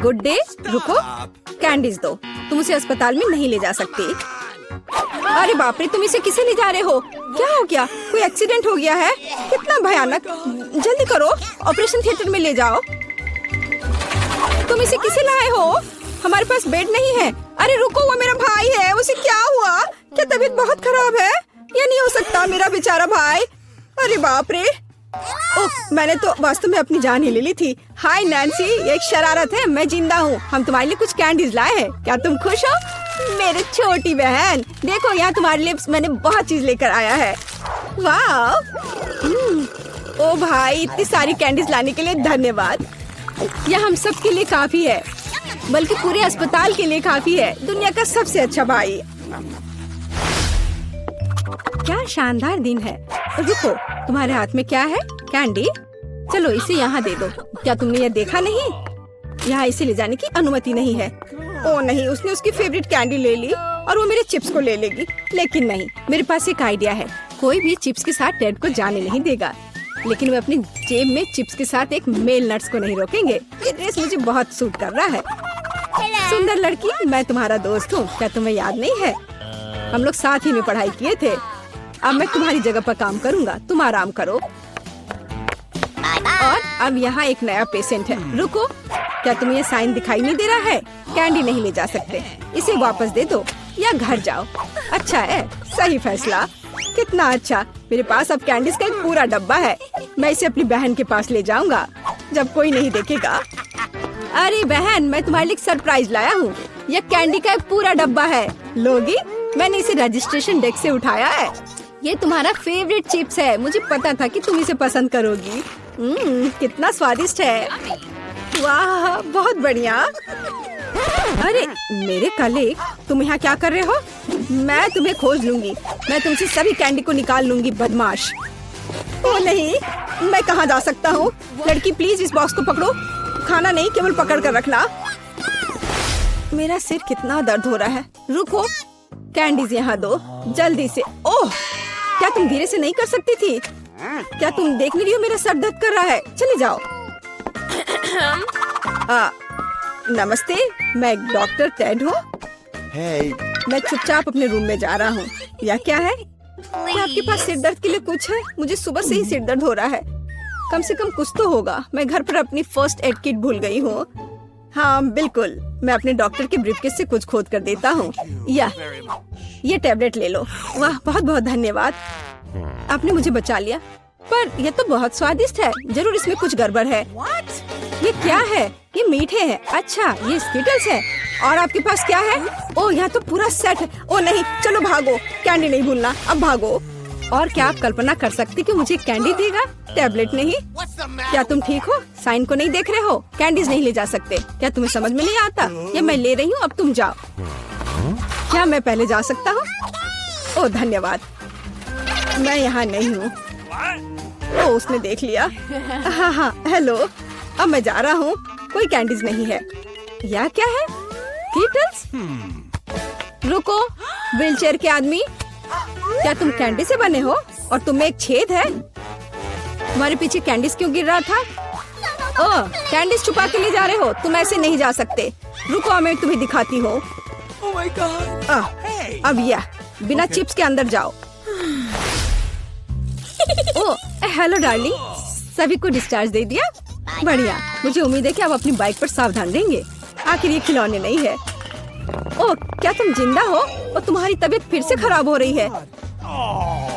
Good day. रुको, candies दो। तुम उसे अस्पताल में नहीं ले जा सकती। अरे बाप रे, तुम इसे किसे ले जा रहे हो? क्या हो गया? कोई एक्सीडेंट हो गया है? कितना भयानक। जल्दी करो, ऑपरेशन थिएटर में ले जाओ। तुम इसे किसे लाए हो? हमारे पास बेड नहीं है। अरे रुको, वो मेरा भाई है। उसे क्या हुआ? क्या तबीयत बहुत खराब है? ये नहीं हो सकता, मेरा बेचारा भाई। अरे बाप रे। ओह, मैंने तो वास्तव में अपनी जान ही ले ली थी। हाय नैन्सी, ये एक शरारत है। मैं जिंदा हूँ। हम तुम्हारे लिए कुछ कैंडीज लाए हैं। क्या तुम खुश हो? मेरी छोटी बहन, देखो यहाँ तुम्हारे लिए मैंने बहुत चीज लेकर आया है। वाह। ओ भाई, इतनी सारी कैंडीज लाने के लिए धन्यवाद। यह हम सब के लिए काफी है, बल्कि पूरे अस्पताल के लिए काफी है। दुनिया का सबसे अच्छा भाई। क्या शानदार दिन है। रुको, तुम्हारे हाथ में क्या है? कैंडी। चलो इसे यहाँ दे दो। क्या तुमने ये देखा नहीं? यहाँ इसे ले जाने की अनुमति नहीं है। ओ नहीं, उसने उसकी फेवरेट कैंडी ले ली और वो मेरे चिप्स को ले लेगी। लेकिन नहीं, मेरे पास एक आइडिया है। कोई भी चिप्स के साथ टेड को जाने नहीं देगा, लेकिन वे अपनी जेब में चिप्स के साथ एक मेल नट्स को नहीं रोकेंगे। ये ड्रेस मुझे बहुत सूट कर रहा है। सुंदर लड़की, मैं तुम्हारा दोस्त हूँ। क्या तुम्हें याद नहीं है? हम लोग साथ ही में पढ़ाई किए थे। अब मैं तुम्हारी जगह पर काम करूँगा, तुम आराम करो। और अब यहाँ एक नया पेशेंट है। रुको, क्या तुम्हें ये साइन दिखाई नहीं दे रहा है? कैंडी नहीं ले जा सकते। इसे वापस दे दो या घर जाओ। अच्छा है, सही फैसला। कितना अच्छा। मेरे पास अब कैंडीज का एक पूरा डब्बा है। मैं इसे अपनी बहन के पास ले जाऊंगा जब कोई नहीं देखेगा। अरे बहन, मैं तुम्हारे लिए एक सरप्राइज लाया हूँ। यह कैंडी का एक पूरा डब्बा है। लोगी? मैंने इसे रजिस्ट्रेशन डेस्क से उठाया है। ये तुम्हारा फेवरेट चिप्स है। मुझे पता था कि तुम इसे पसंद करोगी। कितना स्वादिष्ट है। वाह, बहुत बढ़िया। अरे मेरे कलीग, तुम यहाँ क्या कर रहे हो? मैं तुम्हें खोज लूंगी। मैं तुमसे सभी कैंडी को निकाल लूंगी, बदमाश। ओ नहीं, मैं कहाँ जा सकता हूँ? लड़की प्लीज इस बॉक्स को पकड़ो। खाना नहीं, केवल पकड़ कर रखना। मेरा सिर कितना दर्द हो रहा है। रुको, कैंडीज यहाँ दो जल्दी से। ओह, क्या तुम धीरे से नहीं कर सकती थी? क्या तुम देख नहीं रही हो मेरा सर दर्द कर रहा है? चले जाओ। नमस्ते, मैं डॉक्टर टेड हूँ। मैं चुपचाप अपने रूम में जा रहा हूँ। या क्या है? क्या आपके पास सिर दर्द के लिए कुछ है? मुझे सुबह से ही सिर दर्द हो रहा है। कम से कम कुछ तो होगा। मैं घर पर अपनी फर्स्ट एड किट भूल गई हूँ। हाँ बिल्कुल, मैं अपने डॉक्टर के ब्रीफकेस से कुछ खोद कर देता हूँ। या ये टैबलेट ले लो। वाह, बहुत बहुत धन्यवाद, आपने मुझे बचा लिया। पर यह तो बहुत स्वादिष्ट है। जरूर इसमें कुछ गड़बड़ है। ये क्या है? ये मीठे हैं। अच्छा, ये स्किटल्स है। और आपके पास क्या है? ओह, यहाँ तो पूरा सेट है। ओह नहीं, चलो भागो। कैंडी नहीं भूलना, अब भागो। और क्या आप कल्पना कर सकते कि मुझे कैंडी देगा, टैबलेट नहीं? क्या तुम ठीक हो? साइन को नहीं देख रहे हो? कैंडीज नहीं ले जा सकते। क्या तुम्हें समझ में नहीं आता? ये मैं ले रही हूँ, अब तुम जाओ। क्या मैं पहले जा सकता हूँ? ओह धन्यवाद, मैं यहाँ नहीं हूँ। ओह, उसने देख लिया। हाँ हाँ, हेलो। अब मैं जा रहा हूँ। कोई कैंडीज नहीं है। यह क्या है? कीटल्स? रुको, व्हीलचेयर के आदमी, क्या तुम कैंडी से बने हो? और तुम्हें एक छेद है? तुम्हारे पीछे कैंडीज क्यों गिर रहा था? ओह, कैंडीज छुपा के ले जा रहे हो? तुम ऐसे नहीं जा सकते। रुको, मैं तुम्हें दिखाती हूँ। अब यह बिना चिप्स के अंदर जाओ। ओह, हेलो डार्लिंग, सभी को डिस्चार्ज दे दिया? बढ़िया, मुझे उम्मीद है कि आप अपनी बाइक पर सावधान रहेंगे। आखिर ये खिलौने नहीं है। ओह, क्या तुम जिंदा हो? और तुम्हारी तबीयत फिर से खराब हो रही है।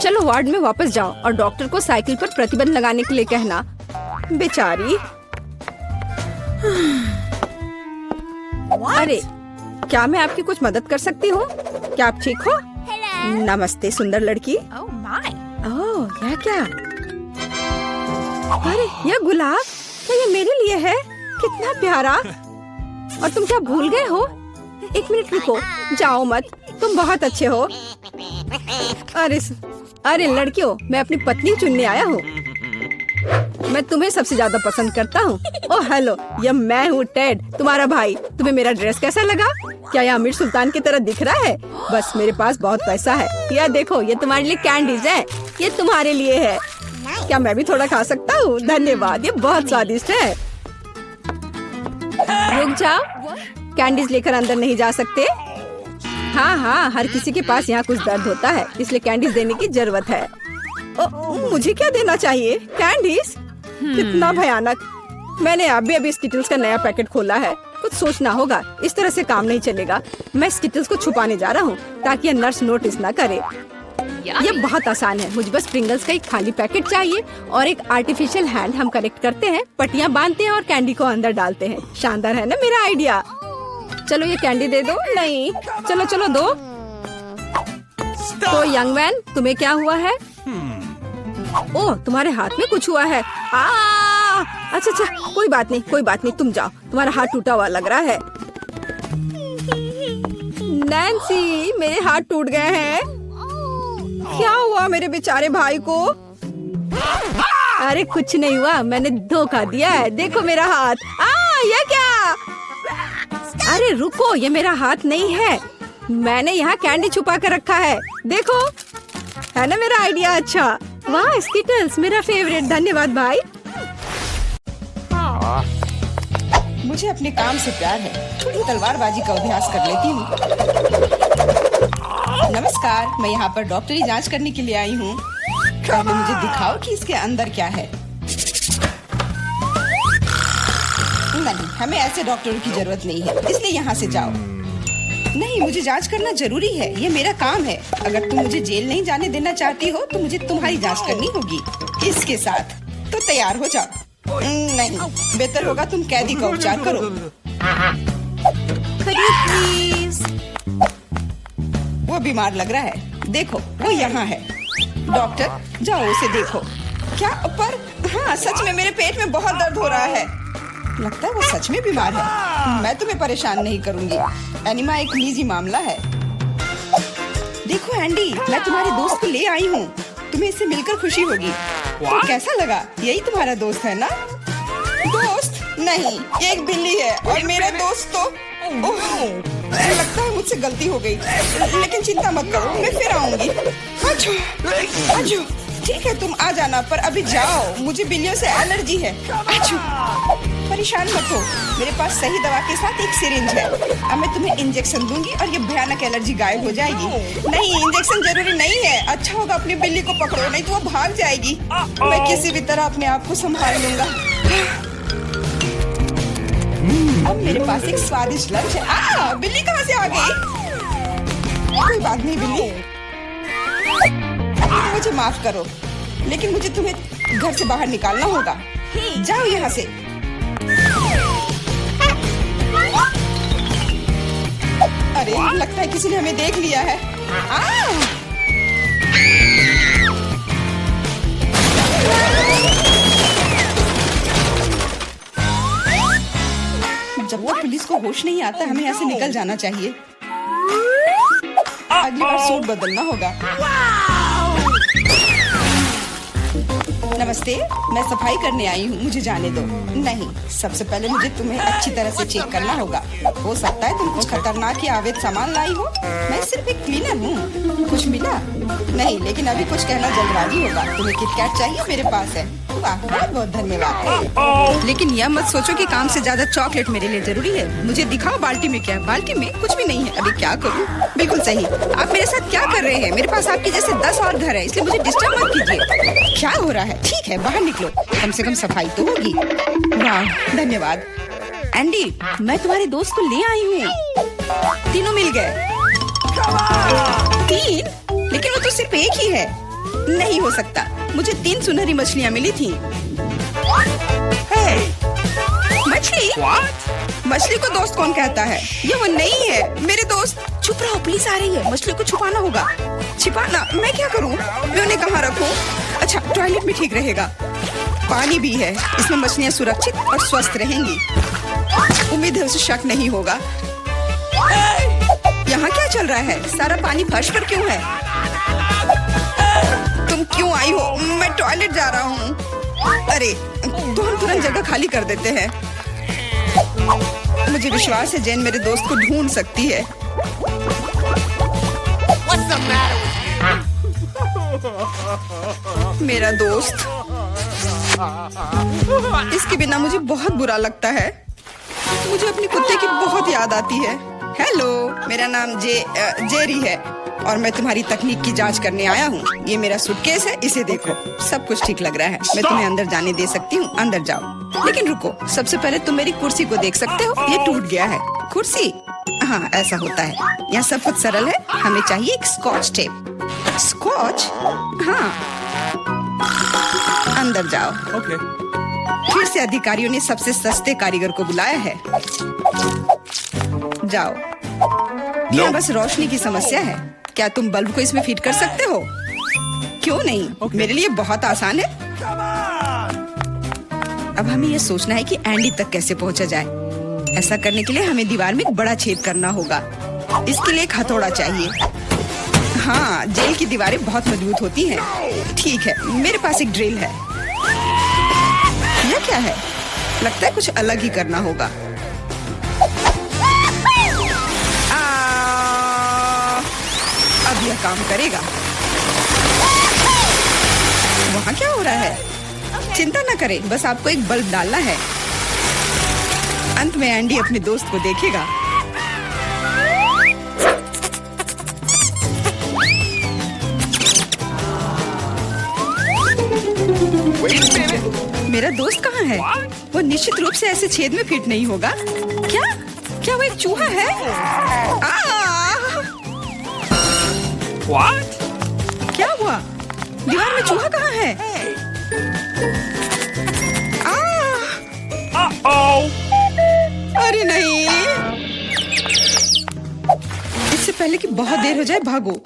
चलो वार्ड में वापस जाओ और डॉक्टर को साइकिल पर प्रतिबंध लगाने के लिए कहना। बेचारी। अरे, क्या मैं आपकी कुछ मदद कर सकती हूँ? क्या आप ठीक हो? नमस्ते सुंदर लड़की। ओह, यह क्या? अरे, यह गुलाब, क्या ये मेरे लिए है? कितना प्यारा। और तुम क्या भूल गए हो? एक मिनट रुको, जाओ मत, तुम बहुत अच्छे हो। अरे लड़कियों, मैं अपनी पत्नी चुनने आया हूँ। मैं तुम्हें सबसे ज्यादा पसंद करता हूँ। ओह हेलो, यह मैं हूँ टेड, तुम्हारा भाई। तुम्हें मेरा ड्रेस कैसा लगा? क्या यह अमीर सुल्तान की तरह दिख रहा है? बस मेरे पास बहुत पैसा है। यह देखो, ये तुम्हारे लिए कैंडीज है। ये तुम्हारे लिए है। क्या मैं भी थोड़ा खा सकता हूँ? धन्यवाद, ये बहुत स्वादिष्ट है। रुक जाओ, कैंडीज लेकर अंदर नहीं जा सकते। हाँ हाँ, हर किसी के पास यहाँ कुछ दर्द होता है, इसलिए कैंडीज देने की जरूरत है। मुझे क्या देना चाहिए? कैंडीज? कितना भयानक। मैंने अभी स्किटल्स का नया पैकेट खोला है, कुछ सोचना होगा, इस तरह से काम नहीं चलेगा। मैं स्किटल्स को छुपाने जा रहा हूँ ताकि ये नर्स नोटिस ना करे। ये बहुत आसान है, मुझे बस प्रिंगल्स का एक खाली पैकेट चाहिए और एक आर्टिफिशियल हैंड। हम कलेक्ट करते हैं, पट्टियाँ बांधते हैं और कैंडी को अंदर डालते हैं। शानदार है ना मेरा आइडिया? चलो ये कैंडी दे दो। नहीं, चलो चलो दो। तो यंग मैन, तुम्हें क्या हुआ है? ओह, तुम्हारे हाथ में कुछ हुआ है। अच्छा, कोई बात नहीं, तुम जाओ, तुम्हारा हाथ टूटा हुआ लग रहा है। नैन्सी, मेरे हाथ टूट गए हैं। क्या हुआ मेरे बेचारे भाई को? अरे कुछ नहीं हुआ, मैंने धोखा दिया है। देखो मेरा हाथ। ये क्या? अरे रुको, ये मेरा हाथ नहीं है, मैंने यहाँ कैंडी छुपा कर रखा है। देखो, है ना मेरा आइडिया अच्छा? वाह, स्किटल्स मेरा फेवरेट। धन्यवाद भाई। मुझे अपने काम से प्यार है, थोड़ी तलवारबाजी का अभ्यास कर लेती हूँ। नमस्कार, मैं यहाँ पर डॉक्टरी जांच करने के लिए आई हूँ। पहले मुझे दिखाओ कि इसके अंदर क्या है। नहीं, हमें ऐसे डॉक्टरों की जरूरत नहीं है, इसलिए यहाँ से जाओ। नहीं, मुझे जांच करना जरूरी है, ये मेरा काम है। अगर तुम मुझे जेल नहीं जाने देना चाहती हो तो मुझे तुम्हारी जांच करनी होगी इसके साथ। तो तैयार हो जाओ। नहीं, बेहतर होगा तुम कैदी का उपचार करो। प्लीज। वो बीमार लग रहा है, देखो वो यहाँ है। डॉक्टर, जाओ उसे देखो। क्या? पर हाँ, सच में मेरे पेट में बहुत दर्द हो रहा है। लगता है वो सच में बीमार है। मैं तुम्हें परेशान नहीं करूंगी, एनिमा एक निजी मामला है। देखो एंडी, मैं तुम्हारे दोस्त को ले आई हूँ, तुम्हें इससे मिलकर खुशी होगी। तो कैसा लगा? यही तुम्हारा दोस्त है ना? दोस्त? नहीं, ये एक बिल्ली है और मेरा दोस्त तो लगता है मुझसे गलती हो गई, लेकिन चिंता मत करो, मैं फिर आऊंगी। अच्छा, ठीक है, तुम आ जाना, पर अभी जाओ, मुझे बिल्लियों से एलर्जी है। परेशान मत हो, मेरे पास सही दवा के साथ एक सिरिंज है। अब मैं तुम्हें इंजेक्शन दूंगी और ये भयानक एलर्जी गायब हो जाएगी। नहीं, इंजेक्शन जरूरी नहीं है। अच्छा होगा अपनी बिल्ली को पकड़ो, नहीं तो वो भाग जाएगी। मैं किसी भी तरह अपने आप को संभाल लूंगा। अब मेरे पास एक स्वादिष्ट लंच है। बिल्ली कहाँ से आ गई? कोई बात नहीं बिल्ली, मुझे माफ करो, लेकिन मुझे तुम्हें घर से बाहर निकालना होगा। जाओ यहाँ से। अरे, लगता है किसी ने हमें देख लिया है। जब तक पुलिस को होश नहीं आता, हमें यहाँ से निकल जाना चाहिए। अगली बार सूट बदलना होगा। नमस्ते, मैं सफाई करने आई हूँ, मुझे जाने दो। नहीं, सबसे पहले मुझे तुम्हें अच्छी तरह से चेक करना होगा। हो सकता है तुम कुछ खतरनाक या अवैध सामान लाई हो। मैं सिर्फ एक क्लीनर हूँ। कुछ मिला? नहीं, लेकिन अभी कुछ कहना जल्दबाजी होगा। तुम्हें किटकैट चाहिए? मेरे पास है। वाह, बहुत बहुत धन्यवाद। लेकिन यह मत सोचो कि काम से ज्यादा चॉकलेट मेरे लिए जरूरी है। मुझे दिखाओ बाल्टी में क्या है। बाल्टी में कुछ भी नहीं है। अभी क्या करूँ? बिल्कुल सही। आप मेरे साथ क्या कर रहे हैं? मेरे पास आपके जैसे 10 और घर है, इसलिए मुझे डिस्टर्ब मत कीजिए। क्या हो रहा है? ठीक है, बाहर निकलो, कम से कम सफाई तो होगी। वाह, धन्यवाद। एंडी, मैं तुम्हारे दोस्त को ले आई हूँ। तीनों मिल गए। 3? लेकिन वो तो सिर्फ एक ही है। नहीं हो सकता, मुझे 3 सुनहरी मछलियाँ मिली थी। मछली? मछली को दोस्त कौन कहता है? ये वो नहीं है मेरे दोस्त। चुप रहो, पुलिस आ रही है। मछली को छुपाना होगा। छिपाना? मैं क्या करूँ? मैं उन्हें कहाँ रखूँ? अच्छा, टॉयलेट में ठीक रहेगा। पानी भी है, इसमें मछलियाँ सुरक्षित और स्वस्थ रहेंगी। उम्मीद है उसे शक नहीं होगा। यहाँ क्या चल रहा है? सारा पानी फर्श पर क्यों है? तुम क्यों आई हो? मैं टॉयलेट जा रहा हूँ। अरे, तो हम तुरंत जगह खाली कर देते हैं। मुझे विश्वास है जेन मेरे दोस्त को ढूंढ सकती है। मेरा दोस्त, इसके बिना मुझे बहुत बुरा लगता है। मुझे अपने कुत्ते की बहुत याद आती है। हेलो, मेरा नाम जेरी है और मैं तुम्हारी तकनीक की जांच करने आया हूँ। ये मेरा सूटकेस है, इसे देखो। सब कुछ ठीक लग रहा है। मैं तुम्हें अंदर जाने दे सकती हूँ, अंदर जाओ। लेकिन रुको, सबसे पहले तुम मेरी कुर्सी को देख सकते हो, ये टूट गया है। कुर्सी? हाँ, ऐसा होता है। यहाँ सब कुछ सरल है। हमें चाहिए एक स्कॉच टेप। स्कॉच? हाँ, अंदर जाओ। Okay. फिर से अधिकारियों ने सबसे सस्ते कारीगर को बुलाया है। जाओ। यहाँ बस रोशनी की समस्या है। क्या तुम बल्ब को इसमें फिट कर सकते हो? क्यों नहीं? मेरे लिए बहुत आसान है। अब हमें ये सोचना है कि एंडी तक कैसे पहुंचा जाए। ऐसा करने के लिए हमें दीवार में एक बड़ा छेद करना होगा। इसके लिए एक हथौड़ा चाहिए। हाँ, जेल की दीवारें बहुत मजबूत होती हैं। ठीक है, मेरे पास एक ड्रिल है। यह क्या है? लगता है कुछ अलग ही करना होगा। अब यह काम करेगा। वहाँ क्या हो रहा है? चिंता न करें, बस आपको एक बल्ब डालना है। अंत में एंडी अपने दोस्त को देखेगा। मेरा दोस्त कहाँ है? वो निश्चित रूप से ऐसे छेद में फिट नहीं होगा। क्या वो एक चूहा है? What? क्या हुआ? दीवार में चूहा कहाँ है? Uh-oh! अरे नहीं! इससे पहले कि बहुत देर हो जाए, भागो।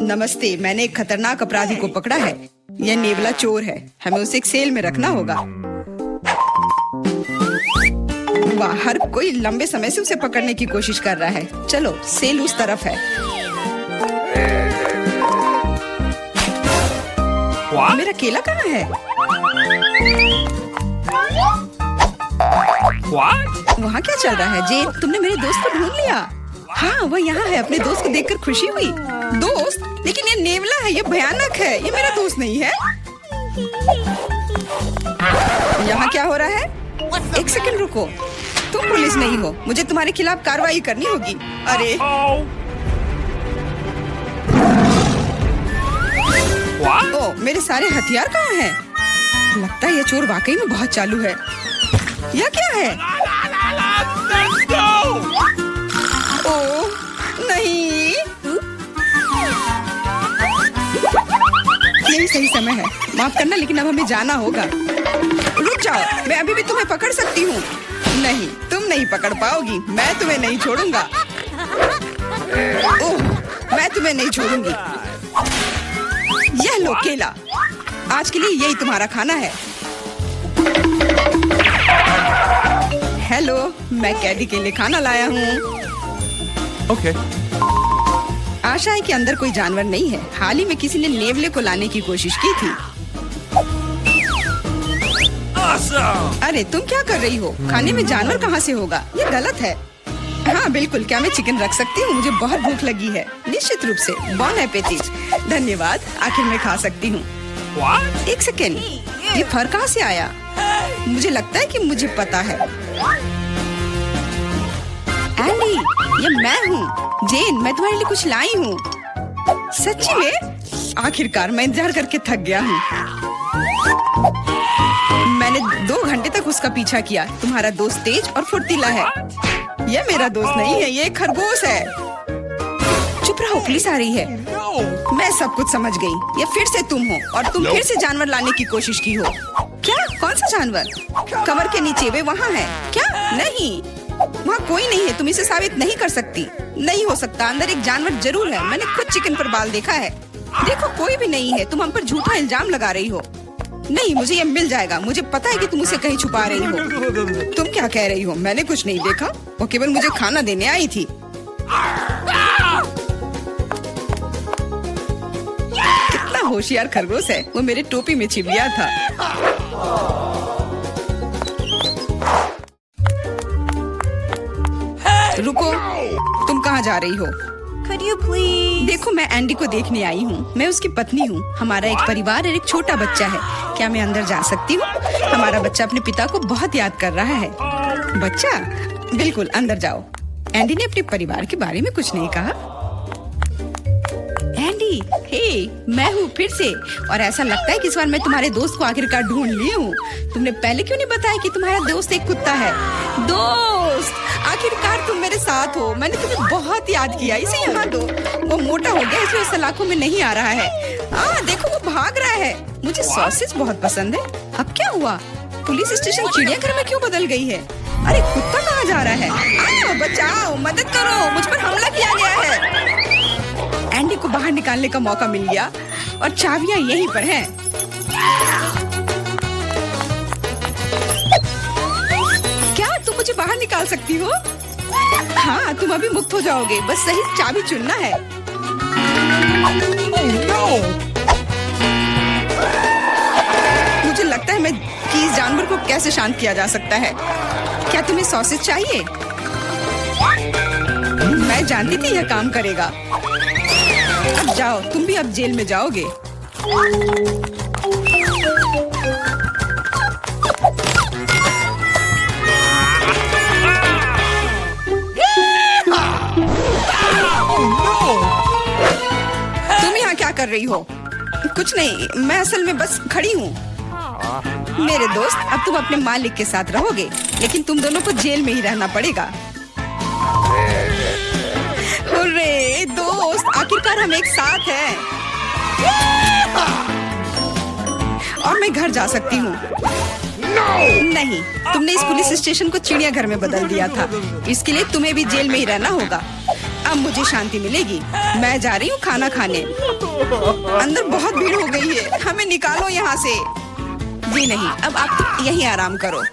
नमस्ते, मैंने एक खतरनाक अपराधी को पकड़ा है। यह नेवला चोर है। हमें उसे एक सेल में रखना होगा। वाह, हर कोई लंबे समय से उसे पकड़ने की कोशिश कर रहा है। चलो, सेल उस तरफ है। What? मेरा केला कहाँ है? What? वहाँ क्या चल रहा है? जेन, तुमने मेरे दोस्त को ढूंढ लिया। हाँ, वो यहाँ है। अपने दोस्त को देखकर खुशी हुई। दोस्त? लेकिन ये नेवला है, ये भयानक है। ये मेरा दोस्त नहीं है। यहाँ क्या हो रहा है? एक सेकंड रुको। तुम पुलिस नहीं हो। मुझे तुम्हारे खिलाफ कार्रवाई करनी होगी। अरे Oh! What? ओ, मेरे सारे हथियार कहाँ हैं? लगता है ये चोर वाकई में बहुत चालू है। यह क्या है? Let's go! ओ नहीं, यही सही समय है। माफ करना, लेकिन अब हमें जाना होगा। रुक जाओ, मैं अभी भी तुम्हें पकड़ सकती हूँ। नहीं, तुम नहीं पकड़ पाओगी। मैं तुम्हें नहीं छोड़ूंगा। ओह, मैं तुम्हें नहीं छोड़ूंगी। यह लो केला। आज के लिए यही तुम्हारा खाना है। हेलो, मैं कैदी के लिए खाना लाया हूँ। Okay. आशा है कि अंदर कोई जानवर नहीं है। हाल ही में किसी ने नेवले को लाने की कोशिश की थी। Awesome! अरे तुम क्या कर रही हो? खाने में जानवर कहाँ से होगा? ये गलत है। हाँ बिल्कुल, क्या मैं चिकन रख सकती हूँ? मुझे बहुत भूख लगी है। निश्चित रूप से। बॉन एपेटिट। धन्यवाद, आखिर मैं खा सकती हूँ। What? एक सेकेंड, ये फर कहाँ से आया? मुझे लगता है कि मुझे पता है। एंडी, ये मैं हूँ। जेन, मैं तुम्हारे लिए कुछ लाई हूँ। सच्ची में? आखिरकार, मैं इंतजार करके थक गया हूँ। मैंने 2 घंटे तक उसका पीछा किया। तुम्हारा दोस्त तेज और फुर्तीला है। यह मेरा दोस्त नहीं है, ये एक खरगोश है। चुप रहो, पुलिस आ रही है। No! मैं सब कुछ समझ गई। ये फिर से तुम हो और तुम फिर से जानवर लाने की कोशिश की हो। क्या? कौन सा जानवर? कमर के नीचे, वे वहाँ है। क्या? नहीं, वहाँ कोई नहीं है। तुम इसे साबित नहीं कर सकती। नहीं हो सकता, अंदर एक जानवर जरूर है। मैंने खुद चिकन पर बाल देखा है। देखो, कोई भी नहीं है। तुम हम पर झूठा इल्जाम लगा रही हो। नहीं, मुझे ये मिल जाएगा। मुझे पता है कि तुम उसे कहीं छुपा रही हो। तुम क्या कह रही हो? मैंने कुछ नहीं देखा। वो केवल मुझे खाना देने आई थी। कितना होशियार खरगोश है। वो मेरे टोपी में छिप गया था। रुको, तुम कहाँ जा रही हो? Could you please? देखो, मैं एंडी को देखने आई हूँ। मैं उसकी पत्नी हूँ। हमारा एक परिवार और एक छोटा बच्चा है। क्या मैं अंदर जा सकती हूँ? हमारा बच्चा अपने पिता को बहुत याद कर रहा है। बच्चा बिल्कुल अंदर जाओ। एंडी ने अपने परिवार के बारे में कुछ नहीं कहा। एंडी, हे, मैं हूँ फिर से, और ऐसा लगता है कि इस बार मैं तुम्हारे दोस्त को आखिरकार ढूंढ ली हूँ। तुमने पहले क्यों नहीं बताया कि तुम्हारा दोस्त एक कुत्ता है? दोस्त, आखिरकार तुम मेरे साथ हो। मैंने तुम्हें बहुत याद किया। इसे यहाँ दो। वो मोटा हो गया इसलिए सलाखों में नहीं आ रहा है। देखो वो भाग रहा है। मुझे सॉसेज बहुत पसंद है। अब क्या हुआ? पुलिस स्टेशन चिड़ियाघर में क्यों बदल गई है? अरे कुत्ता कहाँ जा रहा है? बचाओ, मदद करो, मुझ पर हमला किया गया है। एंडी को बाहर निकालने का मौका मिल गया और चाबियां यहीं पर हैं। क्या तुम मुझे बाहर निकाल सकती हो? हाँ, तुम अभी मुक्त हो जाओगे। बस सही चाबी चुनना है। मुझे लगता है कि इस जानवर को कैसे शांत किया जा सकता है। क्या तुम्हें सॉसेज चाहिए? मैं जानती थी यह काम करेगा। अब जाओ, तुम भी अब जेल में जाओगे। तुम यहाँ क्या कर रही हो? कुछ नहीं, मैं असल में बस खड़ी हूँ। मेरे दोस्त, अब तुम अपने मालिक के साथ रहोगे, लेकिन तुम दोनों को जेल में ही रहना पड़ेगा। हुर्रे दोस्त, आखिरकार हम एक साथ हैं। और मैं घर जा सकती हूँ। नहीं, तुमने इस पुलिस स्टेशन को चिड़ियाघर में बदल दिया था। इसके लिए तुम्हें भी जेल में ही रहना होगा। अब मुझे शांति मिलेगी। मैं जा रही हूँ खाना खाने। अंदर बहुत भीड़ हो गई है। हमें निकालो यहाँ से। जी नहीं, अब आप यहीं आराम करो।